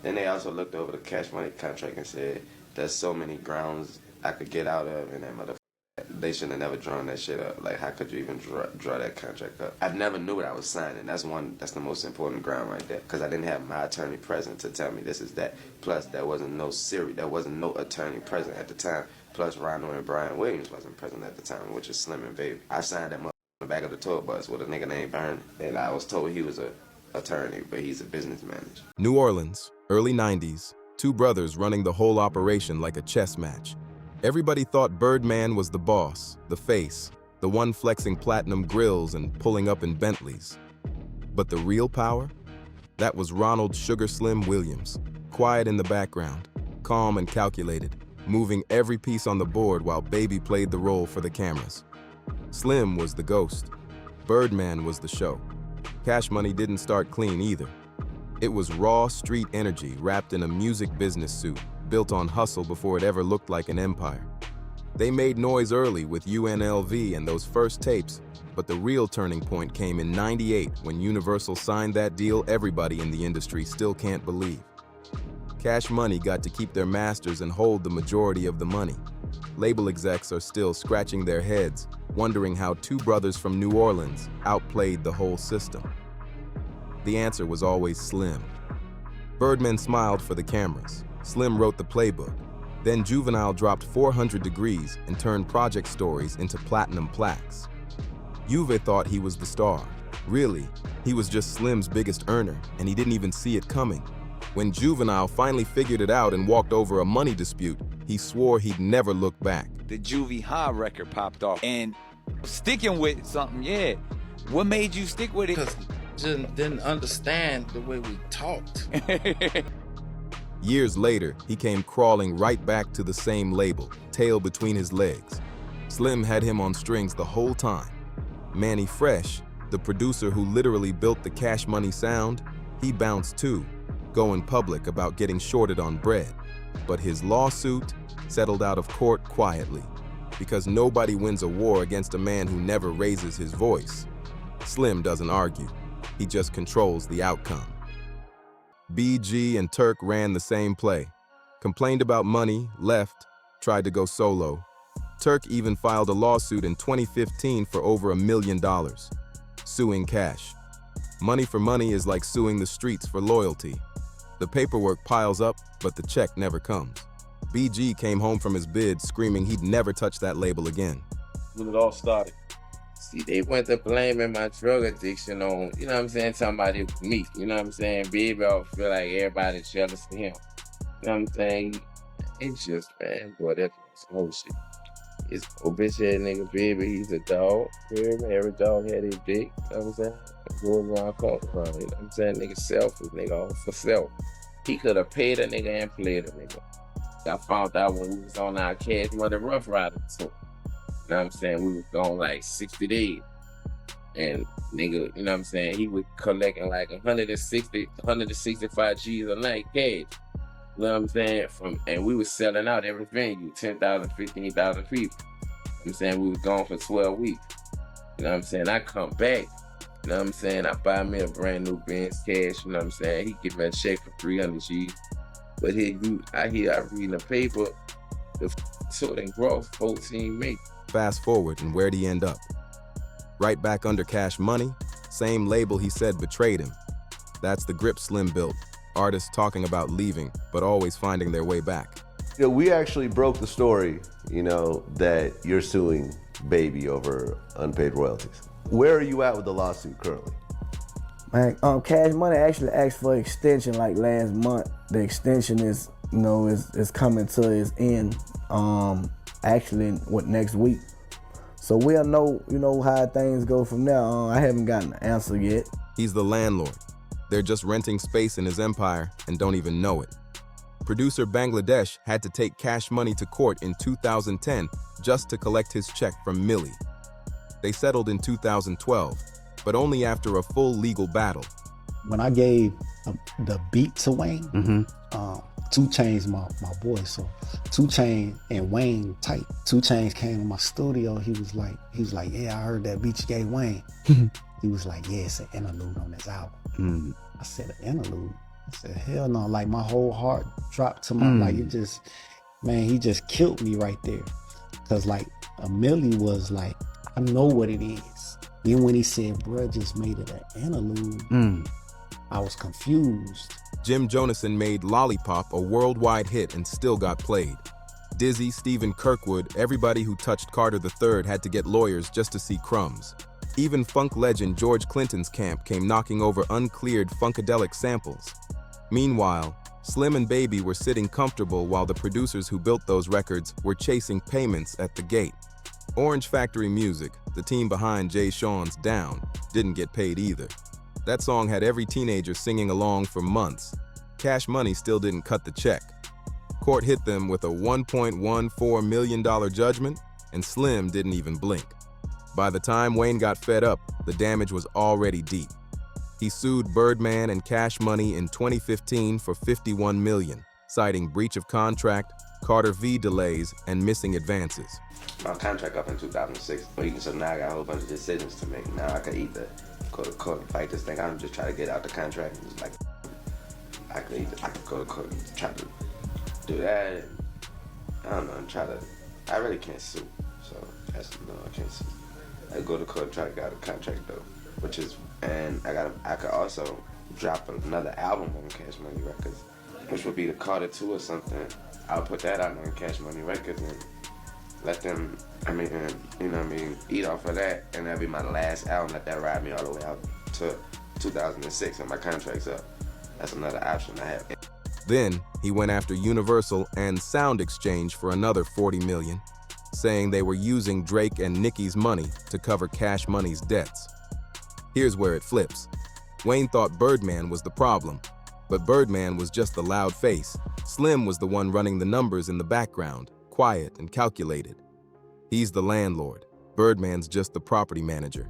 Then they also looked over the Cash Money contract and said, there's so many grounds I could get out of, and that motherfucker, they shouldn't have never drawn that shit up. Like, how could you even draw that contract up? I never knew what I was signing. That's the most important ground right there, because I didn't have my attorney present to tell me this is that. Plus, there wasn't no attorney present at the time. Plus, Ronald and Brian Williams wasn't present at the time, which is Slim and Baby. I signed that motherfucker on the back of the tour bus with a nigga named Burn, and I was told he was a attorney, but he's a business manager. New Orleans, early 90s, two brothers running the whole operation like a chess match. Everybody thought Birdman was the boss, the face, the one flexing platinum grills and pulling up in Bentleys. But the real power? That was Ronald Sugar Slim Williams, quiet in the background, calm and calculated, moving every piece on the board while Baby played the role for the cameras. Slim was the ghost. Birdman was the show. Cash Money didn't start clean either. It was raw street energy wrapped in a music business suit, built on hustle before it ever looked like an empire. They made noise early with UNLV and those first tapes, but the real turning point came in '98 when Universal signed that deal everybody in the industry still can't believe. Cash Money got to keep their masters and hold the majority of the money. Label execs are still scratching their heads, wondering how two brothers from New Orleans outplayed the whole system. The answer was always Slim. Birdman smiled for the cameras. Slim wrote the playbook. Then Juvenile dropped 400 Degrees and turned project stories into platinum plaques. Juve thought he was the star. Really, he was just Slim's biggest earner, and he didn't even see it coming. When Juvenile finally figured it out and walked over a money dispute, he swore he'd never look back. The Juvie High record popped off, and sticking with something, yeah. What made you stick with it? Because just didn't understand the way we talked. Years later, he came crawling right back to the same label, tail between his legs. Slim had him on strings the whole time. Manny Fresh, the producer who literally built the Cash Money sound, he bounced too, going public about getting shorted on bread. But his lawsuit settled out of court quietly, because nobody wins a war against a man who never raises his voice. Slim doesn't argue, he just controls the outcome. BG and Turk ran the same play. Complained about money, left, tried to go solo. Turk even filed a lawsuit in 2015 for over $1 million, suing Cash. Money for money is like suing the streets for loyalty. The paperwork piles up, but the check never comes. BG came home from his bid screaming he'd never touch that label again. When it all started. See, they went to blaming my drug addiction on, you know what I'm saying, somebody with me. You know what I'm saying? Baby, I feel like everybody's jealous of him. You know what I'm saying? It's just, man, boy, that's some whole shit. It's old bitch ass nigga, Baby, he's a dog. Every dog had his dick, you know what I'm saying? Going around, come around, you know what I'm saying? Nigga selfish, nigga all for self. He could have paid a nigga and played a nigga. I found out when we was on our Cash Money Rough Rider tour. You know what I'm saying? We was gone like 60 days. And nigga, you know what I'm saying? He was collecting like 165 G's a night cash. You know what I'm saying? And we was selling out every venue, 10,000, 15,000 people. You know what I'm saying? We was gone for 12 weeks. You know what I'm saying? I come back. You know what I'm saying? I buy me a brand new Benz cash. You know what I'm saying? He give me a check for 300 G's. But I read in the paper, the tour done gross 14 million. Fast forward, and where'd he end up? Right back under Cash Money, same label he said betrayed him. That's the grip Slim built. Artists talking about leaving, but always finding their way back. You know, we actually broke the story, you know, that you're suing Baby over unpaid royalties. Where are you at with the lawsuit currently? Man, Cash Money actually asked for extension like last month. The extension is, you know, is coming to its end. Actually, next week. So we'll know, you know, how things go from there. I haven't gotten an answer yet. He's the landlord. They're just renting space in his empire and don't even know it. Producer Bangladesh had to take Cash Money to court in 2010 just to collect his check from Millie. They settled in 2012, but only after a full legal battle. When I gave the beat to Wayne, 2 Chainz my boy, so 2 Chainz and Wayne tight. 2 Chainz came to my studio, he was like, yeah, I heard that beat you gave Wayne. He was like, yeah, it's an interlude on this album. I said, an interlude? I said, hell no. Like my whole heart dropped to my, like it just, man, he just killed me right there. Cause like a milli was like, I know what it is. Then when he said, bruh, just made it an interlude, I was confused. Jim Jonathan made Lollipop a worldwide hit and still got played. Dizzy, Stephen Kirkwood, everybody who touched Carter III had to get lawyers just to see crumbs. Even funk legend George Clinton's camp came knocking over uncleared funkadelic samples. Meanwhile, Slim and Baby were sitting comfortable while the producers who built those records were chasing payments at the gate. Orange Factory Music, the team behind Jay Sean's Down, didn't get paid either. That song had every teenager singing along for months. Cash Money still didn't cut the check. Court hit them with a $1.14 million judgment, and Slim didn't even blink. By the time Wayne got fed up, the damage was already deep. He sued Birdman and Cash Money in 2015 for $51 million, citing breach of contract, Carter V delays, and missing advances. My contract up in 2006, so now I got a whole bunch of decisions to make. Now I could either go to court and fight this thing. I'm just trying to get out the contract. It's like, I could go to court and try to do that. I don't know, I really can't sue. So no, I can't sue. I go to court and try to get out the contract though, and I could also drop another album on Cash Money Records, which would be the Carter 2 or something. I'll put that out on Cash Money Records and let them, eat off of that, and that'll be my last album. Let that ride me all the way out to 2006, and my contract's up. That's another option I have. Then, he went after Universal and Sound Exchange for another $40 million, saying they were using Drake and Nicki's money to cover Cash Money's debts. Here's where it flips. Wayne thought Birdman was the problem, but Birdman was just the loud face. Slim was the one running the numbers in the background, quiet and calculated. He's the landlord. Birdman's just the property manager.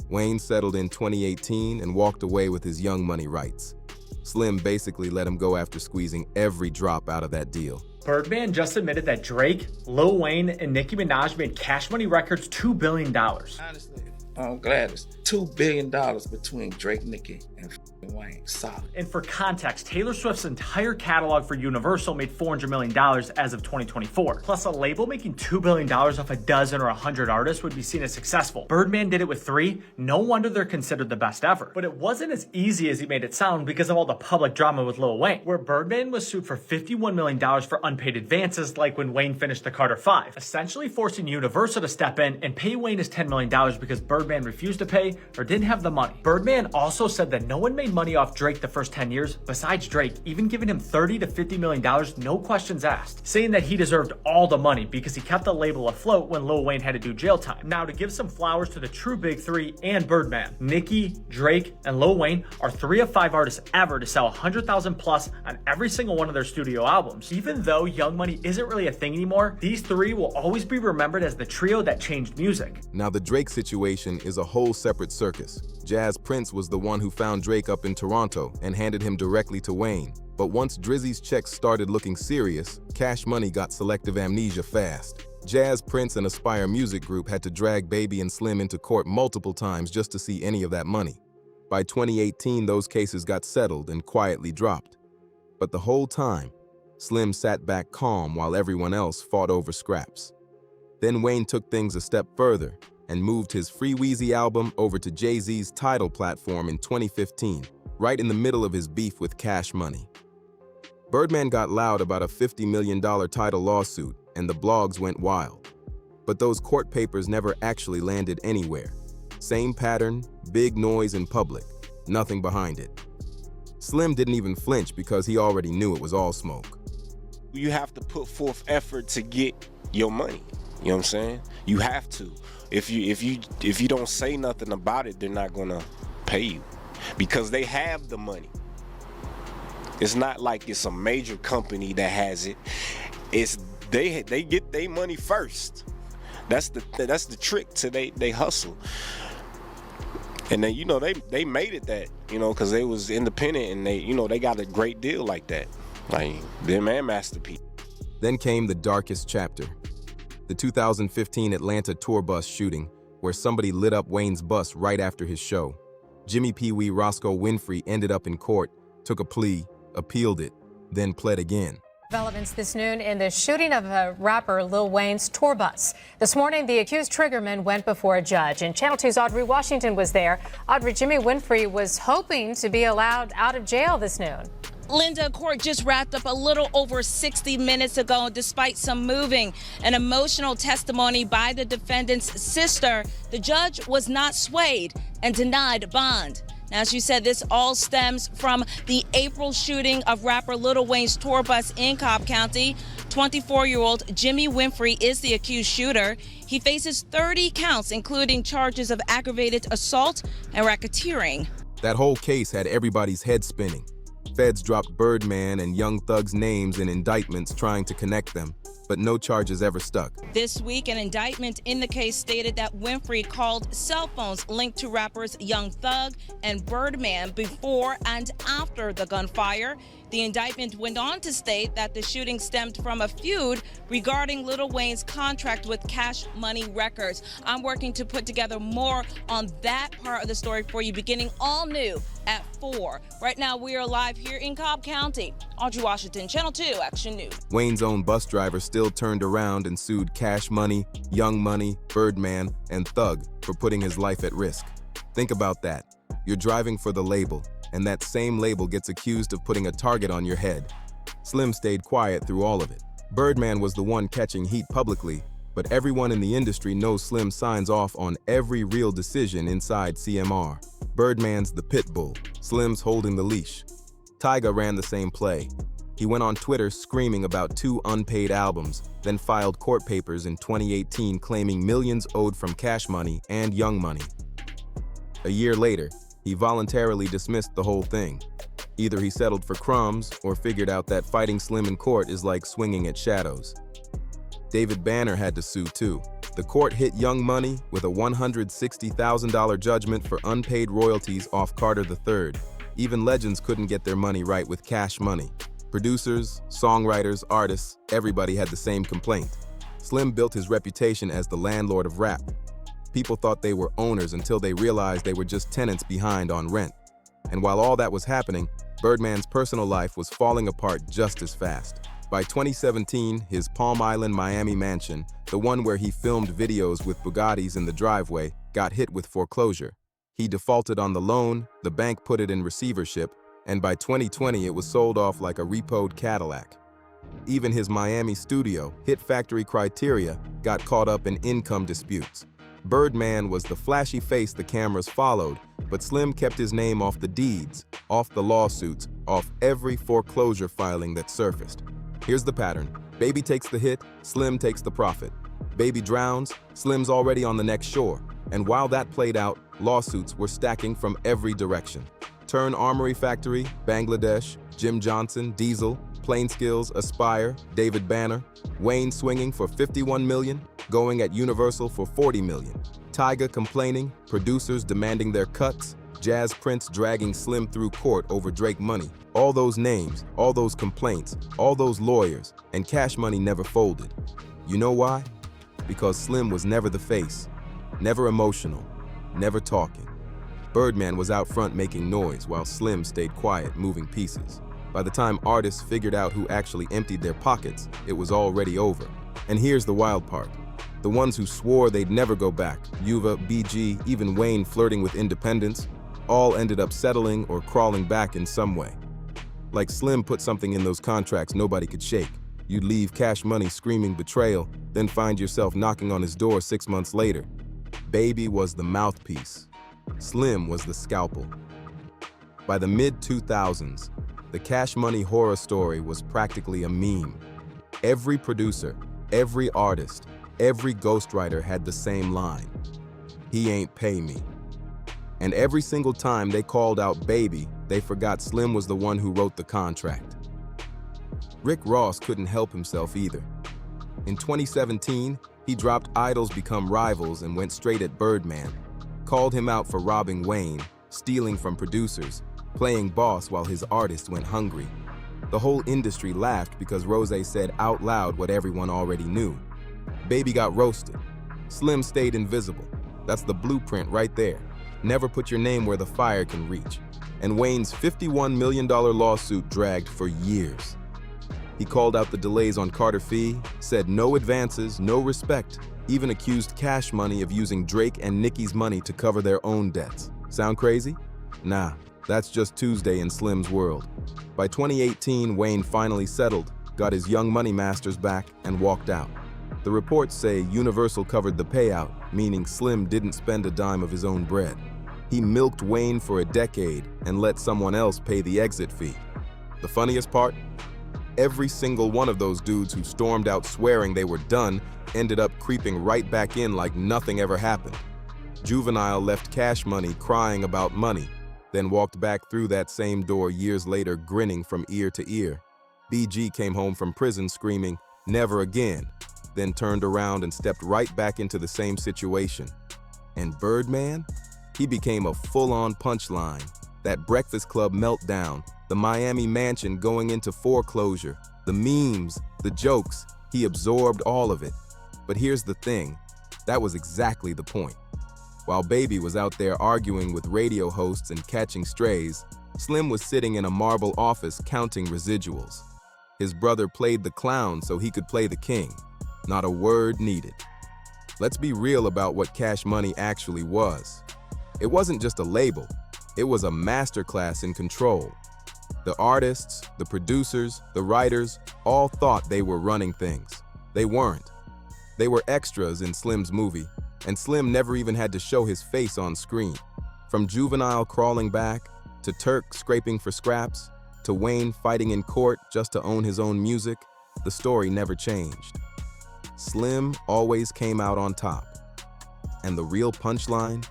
Wayne settled in 2018 and walked away with his Young Money rights. Slim basically let him go after squeezing every drop out of that deal. Birdman just admitted that Drake, Lil Wayne, and Nicki Minaj made Cash Money Records $2 billion. Honestly, I'm glad it's $2 billion between Drake, Nicki, and Wayne. Solid. And for context, Taylor Swift's entire catalog for Universal made $400 million as of 2024. Plus, a label making $2 billion off a dozen or 100 artists would be seen as successful. Birdman did it with 3. No wonder they're considered the best ever. But it wasn't as easy as he made it sound because of all the public drama with Lil Wayne, where Birdman was sued for $51 million for unpaid advances, like when Wayne finished the Carter 5, essentially forcing Universal to step in and pay Wayne his $10 million because Birdman refused to pay or didn't have the money. Birdman also said that no one made money off Drake the first 10 years besides Drake, even giving him $30 to $50 million, no questions asked, saying that he deserved all the money because he kept the label afloat when Lil Wayne had to do jail time. Now, to give some flowers to the true big 3 and Birdman, Nicki, Drake, and Lil Wayne are 3 of 5 artists ever to sell 100,000 plus on every single one of their studio albums. Even though Young Money isn't really a thing anymore, these 3 will always be remembered as the trio that changed music. Now, the Drake situation is a whole separate circus. Jazz Prince was the one who found Drake up in Toronto and handed him directly to Wayne. But once Drizzy's checks started looking serious, Cash Money got selective amnesia fast. Jazz Prince and Aspire Music Group had to drag Baby and Slim into court multiple times just to see any of that money. By 2018, those cases got settled and quietly dropped. But the whole time, Slim sat back calm while everyone else fought over scraps. Then Wayne took things a step further and moved his Free Weezy album over to Jay-Z's Tidal platform in 2015, right in the middle of his beef with Cash Money. Birdman got loud about a $50 million Tidal lawsuit, and the blogs went wild. But those court papers never actually landed anywhere. Same pattern, big noise in public, nothing behind it. Slim didn't even flinch because he already knew it was all smoke. You have to put forth effort to get your money. You know what I'm saying? You have to. If you don't say nothing about it, they're not gonna pay you because they have the money. It's not like it's a major company that has it. It's they get their money first. That's the trick to they hustle. And then they made it that, because they was independent and they got a great deal like that. Like them and Masterpiece. Then came the darkest chapter. The 2015 Atlanta tour bus shooting, where somebody lit up Wayne's bus right after his show. Jimmy Pee Wee Roscoe Winfrey ended up in court, took a plea, appealed it, then pled again. Developments this noon in the shooting of rapper Lil Wayne's tour bus. This morning, the accused triggerman went before a judge, and Channel 2's Audrey Washington was there. Audrey, Jimmy Winfrey was hoping to be allowed out of jail this noon. Linda, court just wrapped up a little over 60 minutes ago. Despite some moving and emotional testimony by the defendant's sister, the judge was not swayed and denied bond. Now, as you said, this all stems from the April shooting of rapper Lil Wayne's tour bus in Cobb County. 24-year-old Jimmy Winfrey is the accused shooter. He faces 30 counts, including charges of aggravated assault and racketeering. That whole case had everybody's head spinning. Feds dropped Birdman and Young Thug's names in indictments trying to connect them, but no charges ever stuck. This week, an indictment in the case stated that Winfrey called cell phones linked to rappers Young Thug and Birdman before and after the gunfire. The indictment went on to state that the shooting stemmed from a feud regarding Lil Wayne's contract with Cash Money Records. I'm working to put together more on that part of the story for you, beginning all new at 4. Right now, we are live here in Cobb County. Audrey Washington, Channel 2 Action News. Wayne's own bus driver still turned around and sued Cash Money, Young Money, Birdman, and Thug for putting his life at risk. Think about that. You're driving for the label, and that same label gets accused of putting a target on your head. Slim stayed quiet through all of it. Birdman was the one catching heat publicly, but everyone in the industry knows Slim signs off on every real decision inside CMR. Birdman's the pit bull, Slim's holding the leash. Tyga ran the same play. He went on Twitter screaming about 2 unpaid albums, then filed court papers in 2018 claiming millions owed from Cash Money and Young Money. A year later, he voluntarily dismissed the whole thing. Either he settled for crumbs or figured out that fighting Slim in court is like swinging at shadows. David Banner had to sue too. The court hit Young Money with a $160,000 judgment for unpaid royalties off Carter III. Even legends couldn't get their money right with Cash Money. Producers, songwriters, artists, everybody had the same complaint. Slim built his reputation as the landlord of rap. People thought they were owners until they realized they were just tenants behind on rent. And while all that was happening, Birdman's personal life was falling apart just as fast. By 2017, his Palm Island, Miami mansion, the one where he filmed videos with Bugattis in the driveway, got hit with foreclosure. He defaulted on the loan, the bank put it in receivership, and by 2020 it was sold off like a repoed Cadillac. Even his Miami studio, Hit Factory Criteria, got caught up in income disputes. Birdman was the flashy face the cameras followed, but Slim kept his name off the deeds, off the lawsuits, off every foreclosure filing that surfaced. Here's the pattern. Baby takes the hit, Slim takes the profit. Baby drowns, Slim's already on the next shore. And while that played out, lawsuits were stacking from every direction. Turn Armory Factory, Bangladesh, Jim Johnson, Diesel, Plain Skills, Aspire, David Banner, Wayne swinging for $51 million, going at Universal for $40 million. Tyga complaining, producers demanding their cuts, Jazz Prince dragging Slim through court over Drake money. All those names, all those complaints, all those lawyers, and Cash Money never folded. You know why? Because Slim was never the face, never emotional, never talking. Birdman was out front making noise while Slim stayed quiet, moving pieces. By the time artists figured out who actually emptied their pockets, it was already over. And here's the wild part. The ones who swore they'd never go back, Yuva, BG, even Wayne flirting with independence, all ended up settling or crawling back in some way. Like Slim put something in those contracts nobody could shake. You'd leave Cash Money screaming betrayal, then find yourself knocking on his door 6 months later. Baby was the mouthpiece. Slim was the scalpel. By the mid-2000s, the Cash Money horror story was practically a meme. Every producer, every artist, every ghostwriter had the same line. He ain't pay me. And every single time they called out Baby, they forgot Slim was the one who wrote the contract. Rick Ross couldn't help himself either. In 2017, he dropped Idols Become Rivals and went straight at Birdman, called him out for robbing Wayne, stealing from producers, playing boss while his artists went hungry. The whole industry laughed because Rose said out loud what everyone already knew. Baby got roasted. Slim stayed invisible. That's the blueprint right there. Never put your name where the fire can reach. and Wayne's $51 million lawsuit dragged for years. He called out the delays on Carter Fee, said no advances, no respect, even accused Cash Money of using Drake and Nicki's money to cover their own debts. Sound crazy? Nah, that's just Tuesday in Slim's world. By 2018, Wayne finally settled, got his Young Money masters back, and walked out. The reports say Universal covered the payout, meaning Slim didn't spend a dime of his own bread. He milked Wayne for a decade and let someone else pay the exit fee. The funniest part? Every single one of those dudes who stormed out swearing they were done ended up creeping right back in like nothing ever happened. Juvenile left Cash Money crying about money, then walked back through that same door years later grinning from ear to ear. BG came home from prison screaming, "Never again," then turned around and stepped right back into the same situation. And Birdman? He became a full-on punchline. That Breakfast Club meltdown, the Miami mansion going into foreclosure, the memes, the jokes, he absorbed all of it. But here's the thing, that was exactly the point. While Baby was out there arguing with radio hosts and catching strays, Slim was sitting in a marble office counting residuals. His brother played the clown so he could play the king. Not a word needed. Let's be real about what Cash Money actually was. It wasn't just a label, it was a masterclass in control. The artists, the producers, the writers, all thought they were running things. They weren't. They were extras in Slim's movie, and Slim never even had to show his face on screen. From Juvenile crawling back, to Turk scraping for scraps, to Wayne fighting in court just to own his own music, the story never changed. Slim always came out on top. And the real punchline?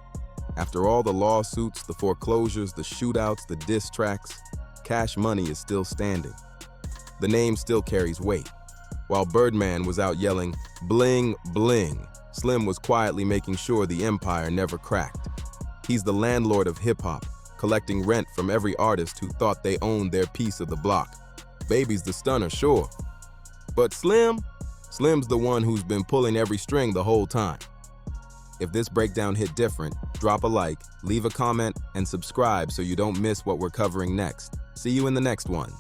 After all the lawsuits, the foreclosures, the shootouts, the diss tracks, Cash Money is still standing. The name still carries weight. While Birdman was out yelling, "Bling, bling," Slim was quietly making sure the empire never cracked. He's the landlord of hip-hop, collecting rent from every artist who thought they owned their piece of the block. Baby's the stunner, sure. But Slim's the one who's been pulling every string the whole time. If this breakdown hit different, drop a like, leave a comment, and subscribe so you don't miss what we're covering next. See you in the next one.